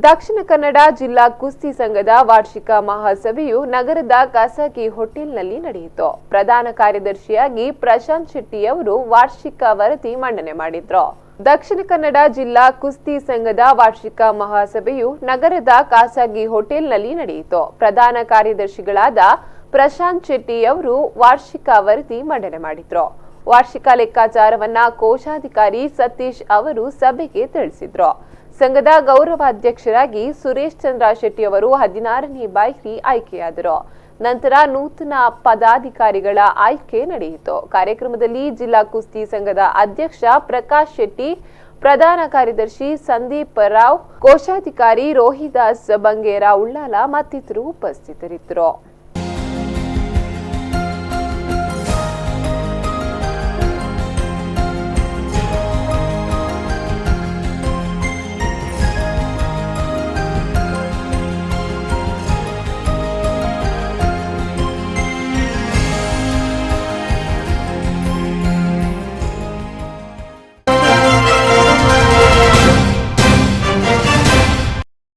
ದಕ್ಷಿಣ ಕನ್ನಡ ಜಿಲ್ಲಾ ಕುಸ್ತಿ ಸಂಘದ ವಾರ್ಷಿಕ ಮಹಾಸಭೆಯು ನಗರದ ಖಾಸಗಿ ಹೋಟೆಲ್ನಲ್ಲಿ ನಡೆಯಿತು. ಪ್ರಧಾನ ಕಾರ್ಯದರ್ಶಿಯಾಗಿ ಪ್ರಶಾಂತ್ ಶೆಟ್ಟಿಯವರು ವಾರ್ಷಿಕ ವರದಿ ಮಂಡನೆ ಮಾಡಿದ್ರು. ದಕ್ಷಿಣ ಕನ್ನಡ ಜಿಲ್ಲಾ ಕುಸ್ತಿ ಸಂಘದ ವಾರ್ಷಿಕ ಮಹಾಸಭೆಯು ನಗರದ ಖಾಸಗಿ ಹೋಟೆಲ್ನಲ್ಲಿ ನಡೆಯಿತು. ಪ್ರಧಾನ ಕಾರ್ಯದರ್ಶಿಗಳಾದ ಪ್ರಶಾಂತ್ ಶೆಟ್ಟಿಯವರು ವಾರ್ಷಿಕ ವರದಿ ಮಂಡನೆ ಮಾಡಿದ್ರು. ವಾರ್ಷಿಕ ಲೆಕ್ಕಾಚಾರವನ್ನ ಕೋಶಾಧಿಕಾರಿ ಸತೀಶ್ ಅವರು ಸಭೆಗೆ ತಿಳಿಸಿದ್ರು. ಸಂಘದ ಗೌರವಾಧ್ಯಕ್ಷರಾಗಿ ಸುರೇಶ್ ಚಂದ್ರ ಶೆಟ್ಟಿ ಅವರು 16ನೇ ಬಾರಿ ಆಯ್ಕೆಯಾದರು. ನಂತರ ನೂತನ ಪದಾಧಿಕಾರಿಗಳ ಆಯ್ಕೆ ನಡೆಯಿತು. ಕಾರ್ಯಕ್ರಮದಲ್ಲಿ ಜಿಲ್ಲಾ ಕುಸ್ತಿ ಸಂಘದ ಅಧ್ಯಕ್ಷ ಪ್ರಕಾಶ್ ಶೆಟ್ಟಿ, ಪ್ರಧಾನ ಕಾರ್ಯದರ್ಶಿ ಸಂದೀಪ್ ರಾವ್, ಕೋಶಾಧಿಕಾರಿ ರೋಹಿದಾಸ್ ಬಂಗೇರ ಉಳ್ಳಾಲ ಮತ್ತಿತರರು ಉಪಸ್ಥಿತರಿದ್ದರು.